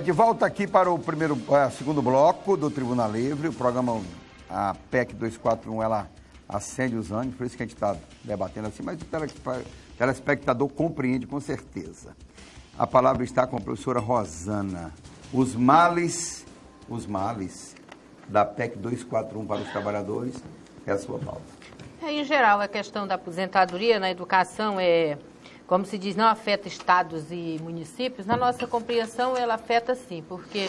De volta aqui para o segundo bloco do Tribuna Livre, o programa, a PEC 241, ela acende os ânimos, por isso que a gente está debatendo assim, mas o telespectador compreende com certeza. A palavra está com a professora Rosana. Os males da PEC 241 para os trabalhadores, é a sua pauta. Em geral, a questão da aposentadoria na educação como se diz, não afeta estados e municípios. Na nossa compreensão, ela afeta sim, porque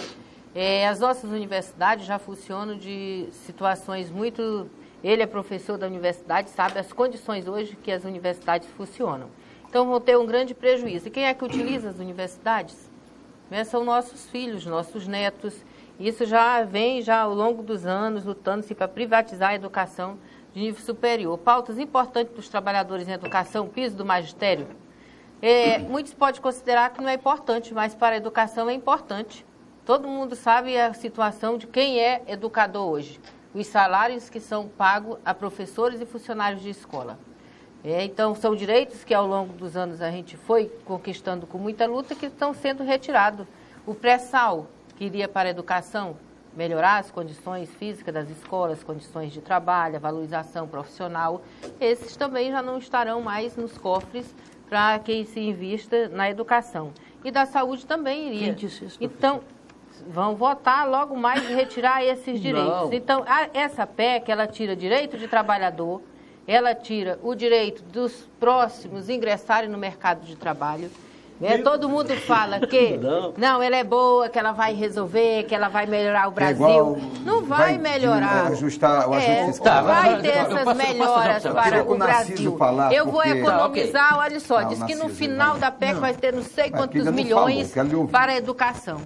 as nossas universidades já funcionam de situações muito... Ele é professor da universidade, sabe as condições hoje que as universidades funcionam. Então, vão ter um grande prejuízo. E quem é que utiliza as universidades? São nossos filhos, nossos netos. Isso já vem ao longo dos anos lutando-se para privatizar a educação de nível superior. Pautas importantes dos trabalhadores em educação, piso do magistério. Muitos podem considerar que não é importante, mas para a educação é importante. Todo mundo sabe a situação de quem é educador hoje. Os salários que são pagos a professores e funcionários de escola. Então, são direitos que ao longo dos anos a gente foi conquistando com muita luta que estão sendo retirados. O pré-sal, que iria para a educação, melhorar as condições físicas das escolas, condições de trabalho, a valorização profissional, esses também já não estarão mais nos cofres para quem se invista na educação. E da saúde também iria. Quem disse isso? Então, vão votar logo mais e retirar esses direitos. Não. Então, essa PEC, ela tira direito de trabalhador, ela tira o direito dos próximos ingressarem no mercado de trabalho. Todo mundo fala que não, ela é boa, que ela vai resolver, que ela vai melhorar o Brasil. Não vai melhorar. Ajustar o ajuste fiscal. Vai ter essas melhoras para o Brasil. Eu vou economizar, olha só, diz que no final da PEC vai ter não sei quantos milhões para a educação.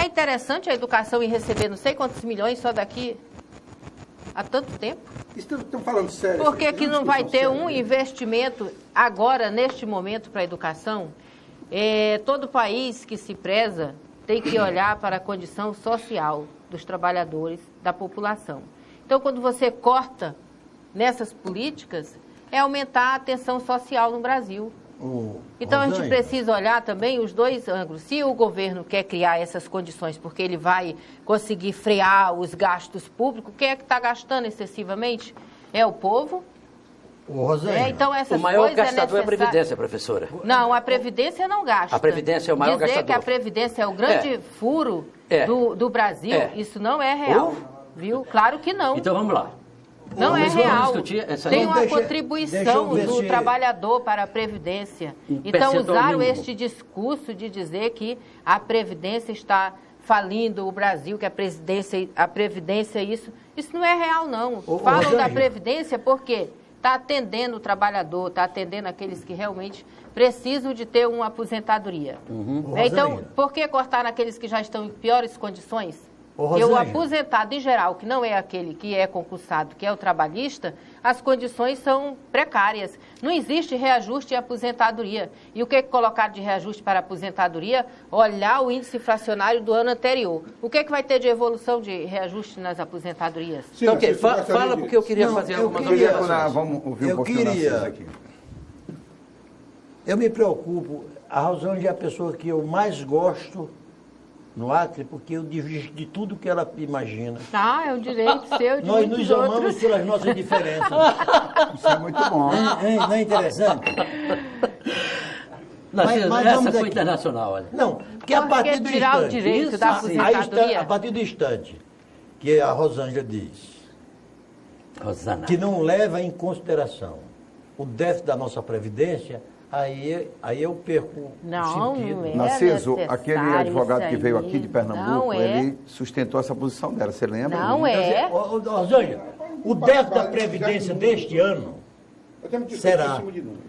É interessante a educação ir receber não sei quantos milhões só daqui a tanto tempo. Estão falando sério. Por que que não vai ter um investimento agora, neste momento, para a educação? Todo país que se preza tem que olhar para a condição social dos trabalhadores, da população. Então, quando você corta nessas políticas, é aumentar a tensão social no Brasil. Então, a gente precisa olhar também os dois ângulos. Se o governo quer criar essas condições porque ele vai conseguir frear os gastos públicos, quem é que está gastando excessivamente? É o povo. Então, essas o maior coisas gastador é a Previdência, professora. Não, a Previdência não gasta. A Previdência é o maior gastador. Dizer que a Previdência é o grande furo do Brasil, isso não é real. Viu? Claro que não. Então, vamos lá. Não é real. Tem uma contribuição do trabalhador para a Previdência. Então, usaram este discurso de dizer que a Previdência está falindo o Brasil, que a Previdência é isso. Isso não é real, não. Falam da Previdência porque está atendendo o trabalhador, está atendendo aqueles que realmente precisam de ter uma aposentadoria. Então, por que cortar naqueles que já estão em piores condições? Porque o aposentado em geral, que não é aquele que é concursado, que é o trabalhista, as condições são precárias. Não existe reajuste em aposentadoria. E o que colocar de reajuste para a aposentadoria? Olhar o índice inflacionário do ano anterior. O que vai ter de evolução de reajuste nas aposentadorias? Sim, então, fala porque eu queria fazer algumas observações. Vamos ouvir um pouquinho aqui. Eu me preocupo, a Rosângela é a pessoa que eu mais gosto no Acre, porque eu divido de tudo que ela imagina. É o direito seu, de nós nos amamos outros. pelas nossas diferenças. Isso é muito bom. Não é interessante? Mas essa foi internacional, olha. Não, porque a partir do tirar instante... o direito da aposentadoria. A partir do instante que a Rosângela diz que não leva em consideração o déficit da nossa Previdência, aí eu perco o sentido. Não é Narciso, aquele advogado que veio aqui de Pernambuco, ele sustentou essa posição dela, você lembra? Não é. Rosângela, o déficit da Previdência deste ano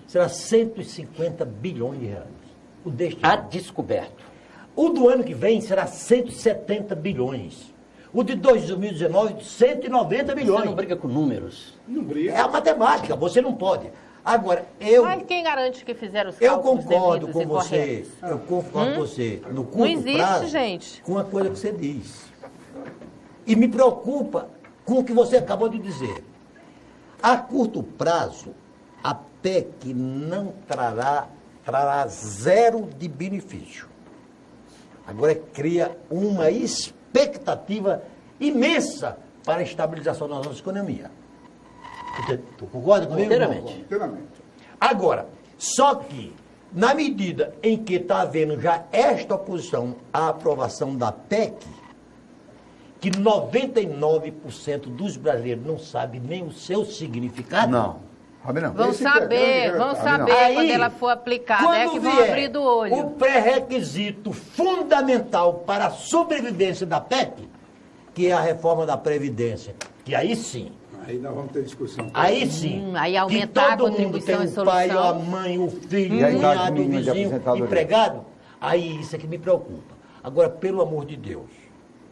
será 150 bilhões de reais. O deste ano. Descoberto. O do ano que vem será 170 bilhões. O de 2019, 190 bilhões. Você não briga com números. Não briga. É a matemática, você não pode. Agora, Mas quem garante que fizeram os cálculos concordo com você. Eu concordo com você. No curto não existe, prazo, gente. Com a coisa que você diz. E me preocupa com o que você acabou de dizer. A curto prazo, a PEC não trará zero de benefício. Agora cria uma expectativa imensa para a estabilização da nossa economia. Tu concorda comigo? Inteiramente. Agora, só que, na medida em que está havendo já esta oposição à aprovação da PEC, que 99% dos brasileiros não sabem nem o seu significado. Não. Vão saber aí, quando ela for aplicada, que vão abrir do olho. O pré-requisito fundamental para a sobrevivência da PEC, que é a reforma da Previdência, que aí sim. Aí nós vamos ter discussão. Aí sim. Aí aumentar a contribuição e solução. O pai, a mãe, o filho, o cunhado, o vizinho, empregado. Aí isso é que me preocupa. Agora, pelo amor de Deus.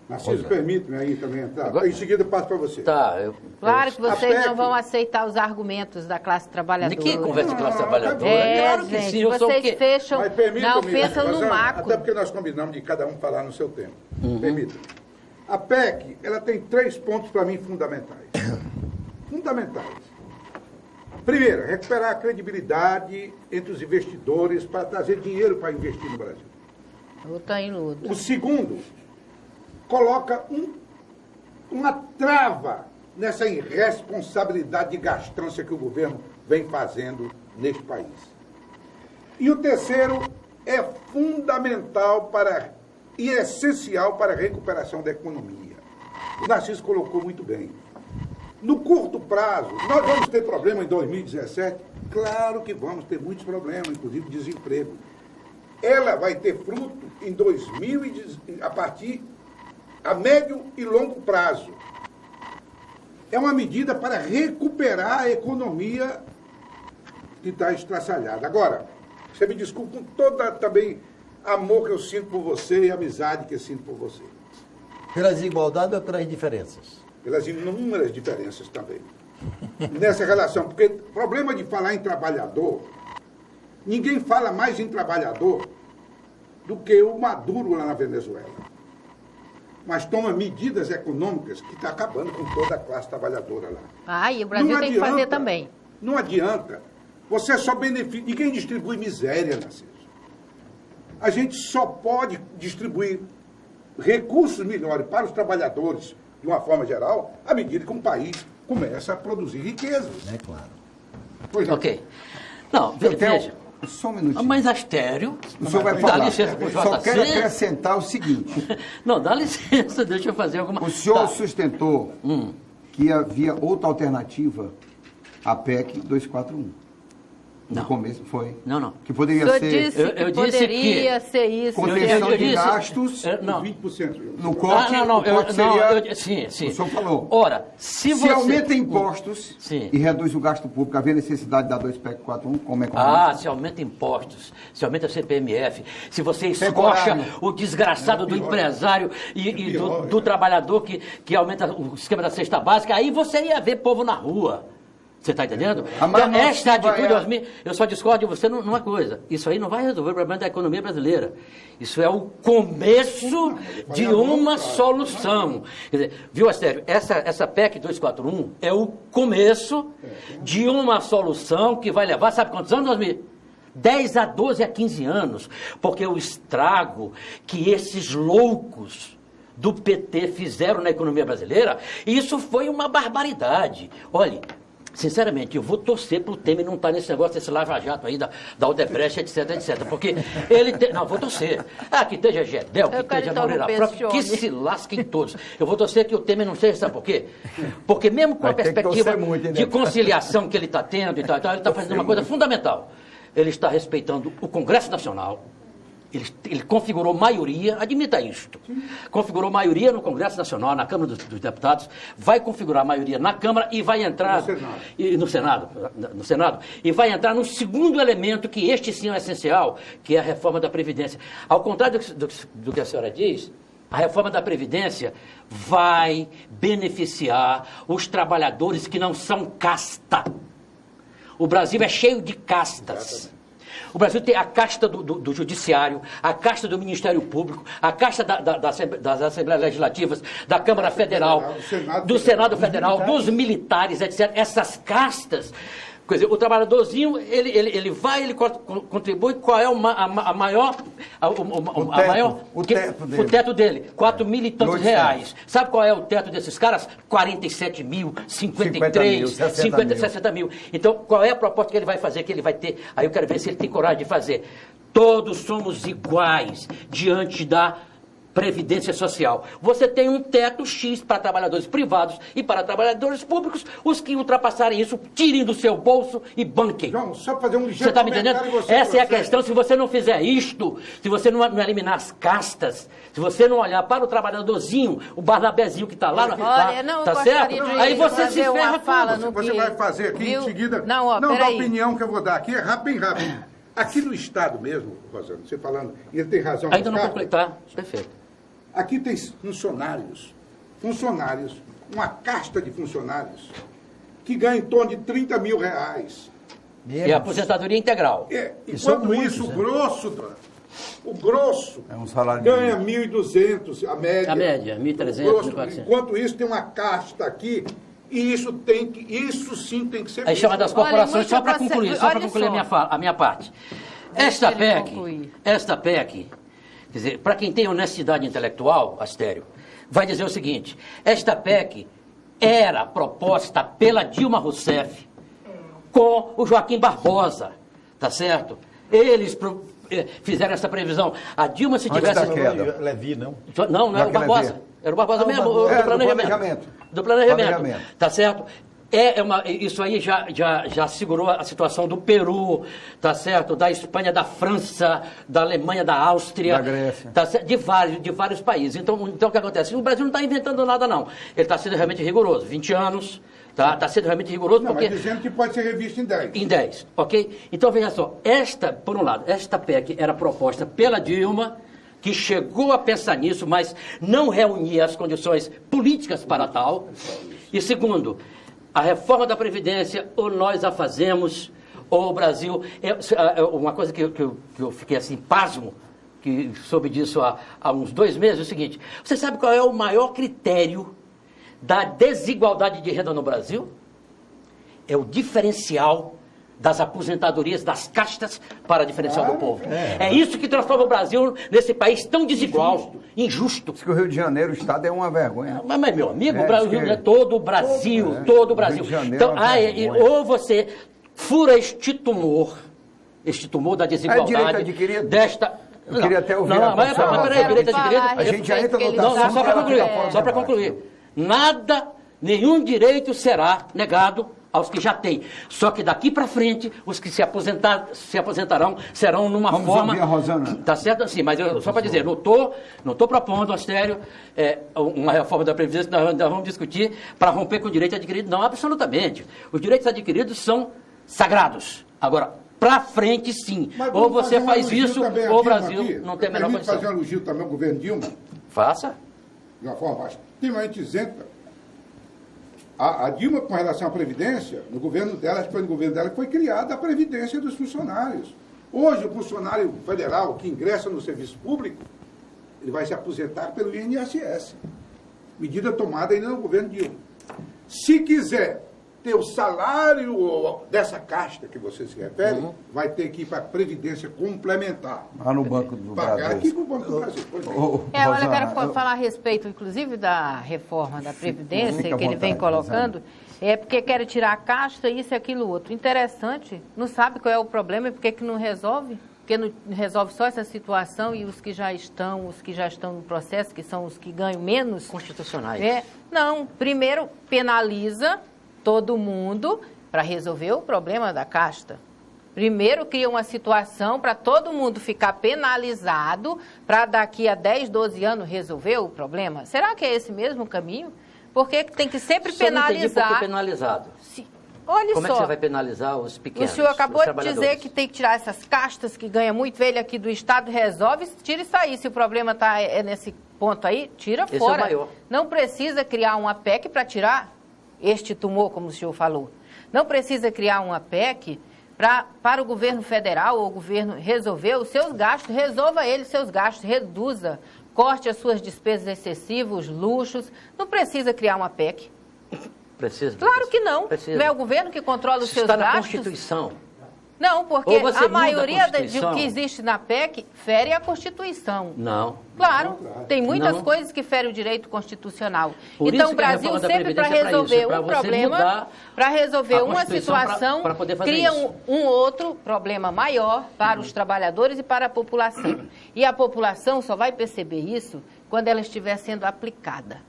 Narciso, permite-me aí também entrar. Agora, em seguida eu passo para você. Tá. Claro que vocês não vão aceitar os argumentos da classe trabalhadora. Quem conversa de classe trabalhadora? Claro que sim. Vocês fecham, não pensam no macro. Até porque nós combinamos de cada um falar no seu tempo. Permita. A PEC, ela tem 3 pontos para mim fundamentais. Fundamentais. Primeiro, recuperar a credibilidade entre os investidores para trazer dinheiro para investir no Brasil. Luta em luta. O segundo, coloca uma trava nessa irresponsabilidade de gastança que o governo vem fazendo neste país. E o terceiro é fundamental e essencial para a recuperação da economia. O Narciso colocou muito bem. No curto prazo, nós vamos ter problema em 2017? Claro que vamos ter muitos problemas, inclusive desemprego. Ela vai ter fruto em a médio e longo prazo. É uma medida para recuperar a economia que está estraçalhada. Agora, você me desculpe com toda também amor que eu sinto por você e amizade que eu sinto por você. Pelas desigualdades ou pelas diferenças? Pelas inúmeras diferenças também. Nessa relação, porque o problema de falar em trabalhador, ninguém fala mais em trabalhador do que o Maduro lá na Venezuela. Mas toma medidas econômicas que está acabando com toda a classe trabalhadora lá. E o Brasil tem que fazer também. Não adianta. Você só beneficia. Ninguém distribui miséria, Narciso. A gente só pode distribuir recursos melhores para os trabalhadores, de uma forma geral, à medida que um país começa a produzir riqueza. É claro. Pois não. Ok. Não, veja. Só um minutinho. Mas Astério... O senhor vai falar. Dá licença para o JC. Só quero acrescentar o seguinte. Não, dá licença, deixa eu fazer alguma... O senhor sustentou que havia outra alternativa à PEC 241. No começo foi. Não. Que poderia ser... Eu disse poderia ser isso. Contenção de gastos, 20%. No corte, o corte seria... Sim. O senhor falou. Ora, se aumenta impostos e reduz o gasto público, havia necessidade de dar 2 PEC 41, como é que se aumenta impostos, se aumenta CPMF, se você escocha o desgraçado do empresário e do trabalhador que aumenta o esquema da cesta básica, aí você ia ver povo na rua. Você está entendendo? Esta atitude, eu só discordo de você numa coisa. Isso aí não vai resolver o problema da economia brasileira. Isso é o começo de uma solução. Quer dizer, viu, Astério? Essa PEC 241 é o começo de uma solução que vai levar, sabe quantos anos, Osmir? 10 a 12 a 15 anos. Porque o estrago que esses loucos do PT fizeram na economia brasileira, isso foi uma barbaridade. Olhe, sinceramente, eu vou torcer para o Temer não estar nesse negócio desse lava-jato aí da Odebrecht, etc. Porque ele não, vou torcer. Que esteja Gedel, que esteja Moreira Franco, que se lasquem todos. Eu vou torcer que o Temer não seja, sabe por quê? Porque mesmo com a perspectiva de conciliação que ele está tendo e tal, ele está fazendo uma coisa fundamental. Ele está respeitando o Congresso Nacional. Ele configurou maioria, admita isto, configurou maioria no Congresso Nacional, na Câmara dos Deputados, vai configurar maioria na Câmara e vai entrar no Senado, e vai entrar no segundo elemento, que este sim é essencial, que é a reforma da Previdência. Ao contrário do que a senhora diz, a reforma da Previdência vai beneficiar os trabalhadores que não são casta. O Brasil é cheio de castas. O Brasil tem a casta do Judiciário, a casta do Ministério Público, a casta das Assembleias Legislativas, da Câmara Federal, do Senado Federal, dos militares, etc. Essas castas Quer dizer, o trabalhadorzinho, ele vai, ele contribui, qual é o teto dele? 4 mil e tantos reais. Sabe qual é o teto desses caras? 47 mil, 53, 60 mil. Então, qual é a proposta que ele vai fazer, que ele vai ter? Aí eu quero ver se ele tem coragem de fazer. Todos somos iguais diante da Previdência Social. Você tem um teto X para trabalhadores privados e para trabalhadores públicos. Os que ultrapassarem isso, tirem do seu bolso e banquem. João, só fazer um ligeiro Você está me entendendo? Essa é a questão. Se você não fizer isto, se você não eliminar as castas, se você não olhar para o trabalhadorzinho, o Barnabézinho que está lá, tá certo? Aí você se ferra tudo. Você vai fazer aqui em seguida. Não, da opinião que eu vou dar aqui é bem rápido. Aqui no Estado mesmo, Rosana, você falando, e ele tem razão. Ainda não completar, perfeito. Aqui tem funcionários, uma casta de funcionários, que ganham em torno de 30 mil reais. E a aposentadoria integral. Enquanto isso, o grosso é um salário ganha 1.200, a média. A média, 1.300, 1.400. Enquanto isso, tem uma casta aqui, e isso sim tem que ser... Aí chama das corporações, só para concluir a minha parte. Esta PEC, quer dizer, para quem tem honestidade intelectual, Astério, vai dizer o seguinte: esta PEC era proposta pela Dilma Rousseff com o Joaquim Barbosa, tá certo? Eles fizeram essa previsão. A Dilma, se tivesse... Levi, não? Não era o Barbosa. Era o Barbosa mesmo, do planejamento. Do planejamento, tá certo? Isso aí já segurou a situação do Peru, tá certo? Da Espanha, da França, da Alemanha, da Áustria. Da Grécia. Tá certo? De vários países. Então, o que acontece? O Brasil não está inventando nada, não. Ele está sendo realmente rigoroso. 20 anos, tá sendo realmente rigoroso. Não, mas dizendo que pode ser revisto em 10. Em 10, ok? Então, veja só. Por um lado, esta PEC era proposta pela Dilma, que chegou a pensar nisso, mas não reunia as condições políticas para tal. E segundo... A reforma da Previdência, ou nós a fazemos, ou o Brasil... Uma coisa que eu fiquei assim, pasmo, que soube disso há uns 2 meses, é o seguinte: você sabe qual é o maior critério da desigualdade de renda no Brasil? É o diferencial das aposentadorias, das castas para a diferencial do povo. É isso que transforma o Brasil nesse país tão desigual, injusto. Diz que o Rio de Janeiro, o Estado, é uma vergonha. Mas meu amigo, o Brasil é todo o Brasil, todo o Brasil. Então, ou você fura este tumor da desigualdade, direito adquirido? Desta... Eu queria até ouvir mas peraí, direito adquirido... A gente já entra no Não, só para concluir. Nenhum direito será negado aos que já têm. Só que daqui para frente, os que se aposentarão serão numa forma... Vamos ouvir a Rosana. Tá certo assim, mas só para dizer, não estou propondo, Astério, uma reforma da Previdência que nós vamos discutir para romper com o direito adquirido. Não, absolutamente. Os direitos adquiridos são sagrados. Agora, para frente, sim. Ou você faz isso, ou o Brasil não tem a menor condição. Fazer um elogio também ao governo Dilma? Faça. De uma forma extremamente isenta. A Dilma, com relação à Previdência, no governo dela, acho que foi no governo dela que foi criada a Previdência dos funcionários. Hoje, o funcionário federal que ingressa no serviço público, ele vai se aposentar pelo INSS. Medida tomada ainda no governo Dilma. Se quiser ter o salário dessa casta que você se refere, vai ter que ir para a Previdência complementar. Lá no Banco do Brasil. Pagar aqui no Banco do Brasil. Olha, eu quero falar a respeito, inclusive, da reforma da Previdência, que ele vem colocando, porque querem tirar a casta, isso e aquilo outro. Interessante, não sabe qual é o problema e por que não resolve? Porque não resolve só essa situação e os que já estão no processo, que são os que ganham menos... Constitucionais. Não, primeiro penaliza todo mundo para resolver o problema da casta. Primeiro cria uma situação para todo mundo ficar penalizado para daqui a 10, 12 anos resolver o problema. Será que é esse mesmo caminho? Porque tem que sempre penalizar. Por que penalizado? Olha Como só. É que você vai penalizar os pequenos? O senhor acabou de dizer que tem que tirar essas castas que ganha muito, ele aqui do Estado resolve, tira isso aí. Se o problema está nesse ponto aí, tira fora. Esse é o maior. Não precisa criar uma PEC para tirar este tumor, como o senhor falou. Não precisa criar uma PEC para o governo federal ou o governo resolver os seus gastos, resolva ele seus gastos, reduza, corte as suas despesas excessivas, luxos. Não precisa criar uma PEC. Precisa. Claro que não. Precisa. Não é o governo que controla os seus está gastos? na Constituição. Não, porque Ou você a muda maioria a Constituição. que existe na PEC fere a Constituição. Não. Claro, tem muitas Não. coisas que ferem o direito constitucional. Por Então isso o que a Brasil reforma da sempre para Previdência é pra resolver isso, pra um você problema, mudar para resolver a uma Constituição situação, pra poder fazer cria isso. um outro problema maior para os trabalhadores e para a população. E a população só vai perceber isso quando ela estiver sendo aplicada.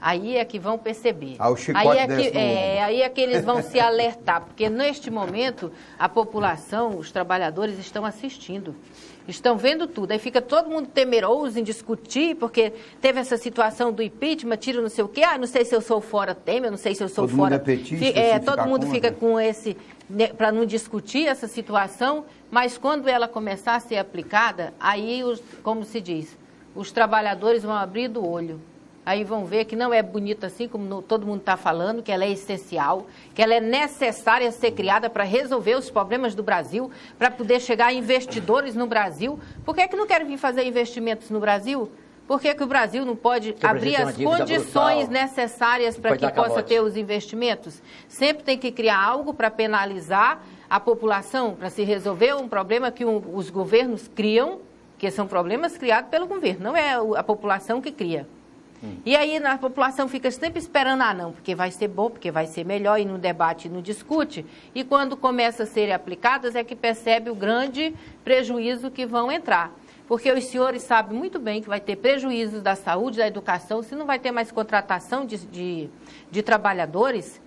Aí é que vão perceber. Ah, o chicote aí é que eles vão se alertar, porque neste momento a população, os trabalhadores estão assistindo, estão vendo tudo. Aí fica todo mundo temeroso em discutir, porque teve essa situação do impeachment, tira não sei o quê, não sei se eu sou fora Temer, não sei se eu sou todo fora... Mundo é petista, todo mundo fica com esse... para não discutir essa situação, mas quando ela começar a ser aplicada, aí, como se diz, os trabalhadores vão abrir do olho. Aí vão ver que não é bonita assim como todo mundo está falando, que ela é essencial, que ela é necessária ser criada para resolver os problemas do Brasil, para poder chegar a investidores no Brasil. Por que não querem vir fazer investimentos no Brasil? Por que o Brasil não pode abrir as condições necessárias para que possa ter os investimentos? Sempre tem que criar algo para penalizar a população, para se resolver um problema que os governos criam, que são problemas criados pelo governo, não é a população que cria. E aí a população fica sempre esperando, não, porque vai ser bom, porque vai ser melhor, e não debate, não discute. E quando começa a ser aplicadas é que percebe o grande prejuízo que vão entrar. Porque os senhores sabem muito bem que vai ter prejuízos da saúde, da educação, se não vai ter mais contratação de trabalhadores.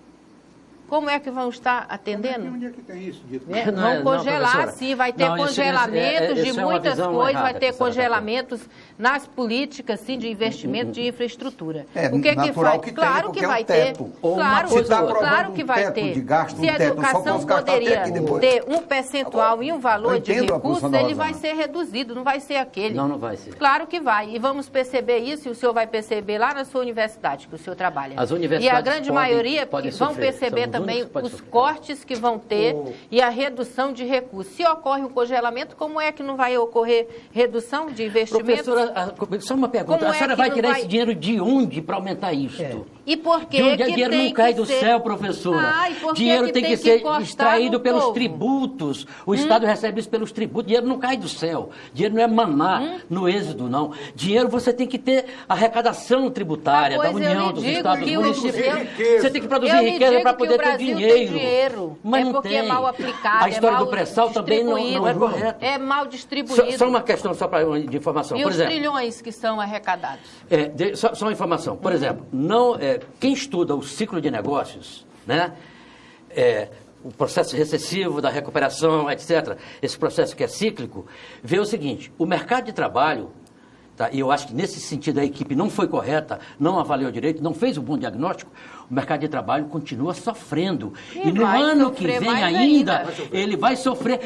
Como é que vão estar atendendo? Onde é que tem isso dito? Vão congelar, sim, vai ter congelamentos de muitas coisas, vai ter congelamentos nas políticas, sim, de investimento de infraestrutura. O que faz? Claro que vai ter. Claro que vai ter. Se a educação poderia ter um percentual e um valor de recursos, ele vai ser reduzido, não vai ser aquele. Não vai ser. Claro que vai. E vamos perceber isso, e o senhor vai perceber lá na sua universidade, que o senhor trabalha. As universidades e a grande maioria vão perceber também os cortes que vão ter e a redução de recursos. Se ocorre um congelamento, como é que não vai ocorrer redução de investimentos? Professora, só uma pergunta. A senhora vai tirar esse dinheiro de onde para aumentar isto? E por que o dinheiro não cai do céu, professora. Dinheiro tem que ser extraído pelos tributos. O Estado recebe isso pelos tributos. Dinheiro não cai do céu. Dinheiro não é maná no êxodo, não. Dinheiro você tem que ter arrecadação tributária da União, dos Estados, dos municípios. Você tem que produzir riqueza para poder ter dinheiro. Mas não porque tem. É mal aplicado. A história do pré-sal também não é correta. É mal distribuído. Só uma questão de informação. E por exemplo, os trilhões que são arrecadados? Só uma informação. Por exemplo, quem estuda o ciclo de negócios, né, o processo recessivo da recuperação, etc., esse processo que é cíclico, vê o seguinte: o mercado de trabalho, tá, e eu acho que nesse sentido a equipe não foi correta, não avaliou direito, não fez um bom diagnóstico, o mercado de trabalho continua sofrendo. E no ano que vem ainda, ele vai sofrer.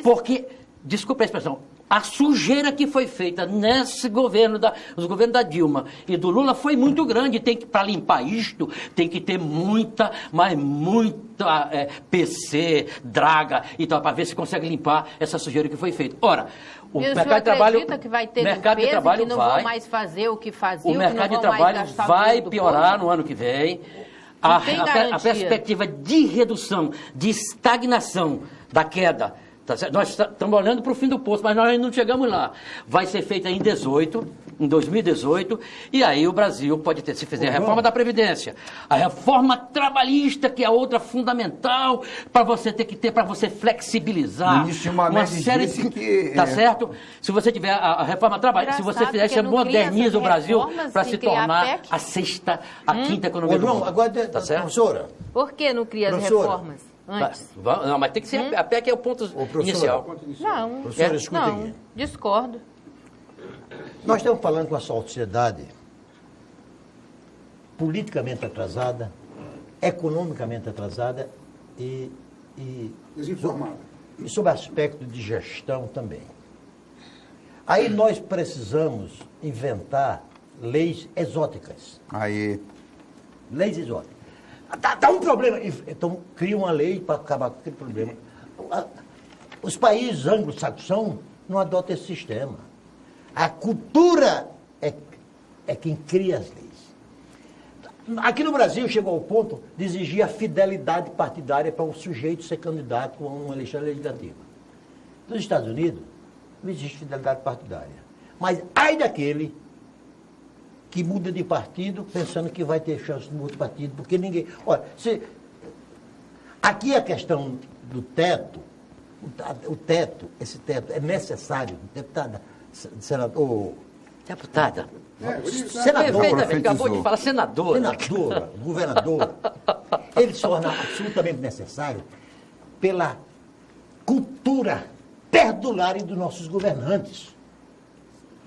Porque, desculpa a expressão, a sujeira que foi feita nesse governo, os governos da Dilma e do Lula foi muito grande. Para limpar isto, tem que ter muita PC, draga e tal, para ver se consegue limpar essa sujeira que foi feita. Ora, o mercado de trabalho, que vai ter mercado de trabalho que não vão mais fazer o que faziam, o mercado de trabalho vai piorar no ano que vem. A perspectiva de redução, de estagnação da queda, tá certo? Nós estamos olhando para o fim do poço, mas nós ainda não chegamos lá. Vai ser feita em 2018, e aí o Brasil pode ter, se fizer a reforma da Previdência, a reforma trabalhista, que é outra fundamental, para você ter que ter, para você flexibilizar uma série de... Tá certo? Se você tiver a reforma trabalhista, se você fizer, você moderniza o Brasil para se tornar a quinta economia do mundo. Agora, tá certo? Professora. Por que não cria as reformas? Antes. Não, mas tem que ser a PEC é o ponto inicial. Não, discordo. Nós estamos falando com a sociedade politicamente atrasada, economicamente atrasada e desinformada. E sob aspecto de gestão também. Aí nós precisamos inventar leis exóticas. Leis exóticas. Dá um problema. Então, cria uma lei para acabar com aquele problema. Os países anglo-saxões não adotam esse sistema. A cultura é quem cria as leis. Aqui no Brasil chegou ao ponto de exigir a fidelidade partidária para um sujeito ser candidato a uma eleição legislativa. Nos Estados Unidos, não existe fidelidade partidária. Mas ai daquele que muda de partido pensando que vai ter chance no outro partido, porque ninguém... Olha, aqui a questão do teto, esse teto é necessário, deputada, senador... Deputada. Senador. Perfeitamente, acabou de falar senadora. Senadora, governadora. Ele se torna absolutamente necessário pela cultura perdulária dos nossos governantes.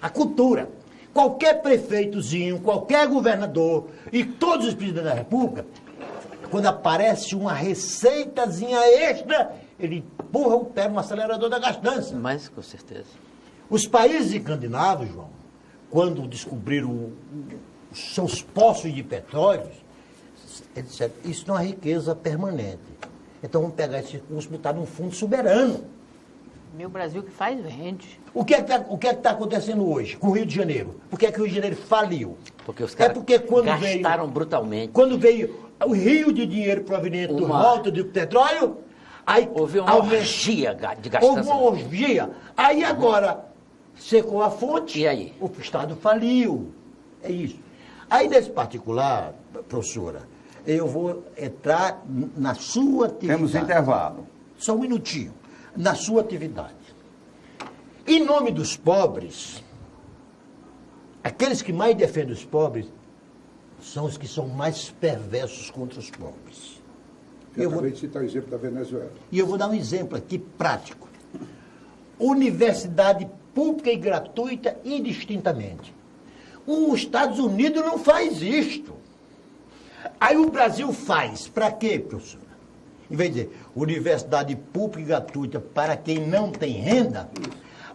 A cultura. Qualquer prefeitozinho, qualquer governador e todos os presidentes da República, quando aparece uma receitazinha extra, ele empurra o pé no acelerador da gastança. Mas, com certeza. Os países escandinavos, João, quando descobriram os seus poços de petróleo, eles disseram, isso não é riqueza permanente. Então vamos pegar esse recurso e botar num fundo soberano. Meu Brasil que faz, vende. O que é que está acontecendo hoje com o Rio de Janeiro? Por que é que o Rio de Janeiro faliu? Porque os caras gastaram brutalmente. Quando veio o rio de dinheiro proveniente do alto do petróleo, aí houve uma orgia de gastança. Houve uma orgia. Aí agora secou a fonte, e aí? O Estado faliu. É isso. Aí nesse particular, professora, eu vou entrar na sua atividade. Temos intervalo. Só um minutinho. Na sua atividade. Em nome dos pobres, aqueles que mais defendem os pobres são os que são mais perversos contra os pobres. Eu acabei de citar o exemplo da Venezuela. E eu vou dar um exemplo aqui prático. Universidade pública e gratuita indistintamente. Os Estados Unidos não faz isto. Aí o Brasil faz. Para quê, professor? Em vez de dizer, universidade pública e gratuita para quem não tem renda,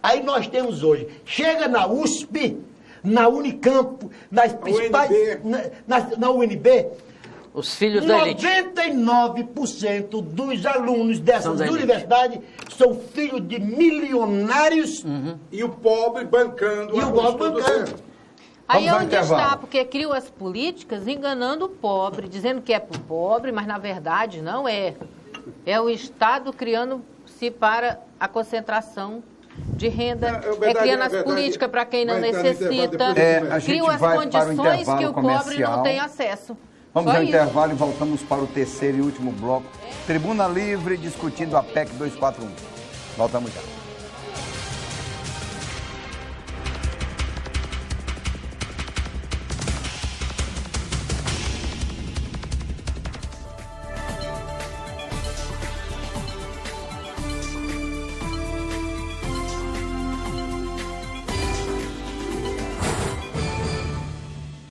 aí nós temos hoje, chega na USP, na Unicamp, nas principais, na UNB, os filhos da elite. 99% dos alunos dessas universidades são filhos de milionários. E o pobre bancando. E o pobre bancando. Aí é onde está, porque criam as políticas enganando o pobre, dizendo que é para o pobre, mas na verdade não é. É o Estado criando-se para a concentração de renda, criando as políticas para quem não necessita, criam as condições que o pobre não tem acesso. Vamos ao intervalo e voltamos para o terceiro e último bloco. Tribuna Livre discutindo a PEC 241. Voltamos já.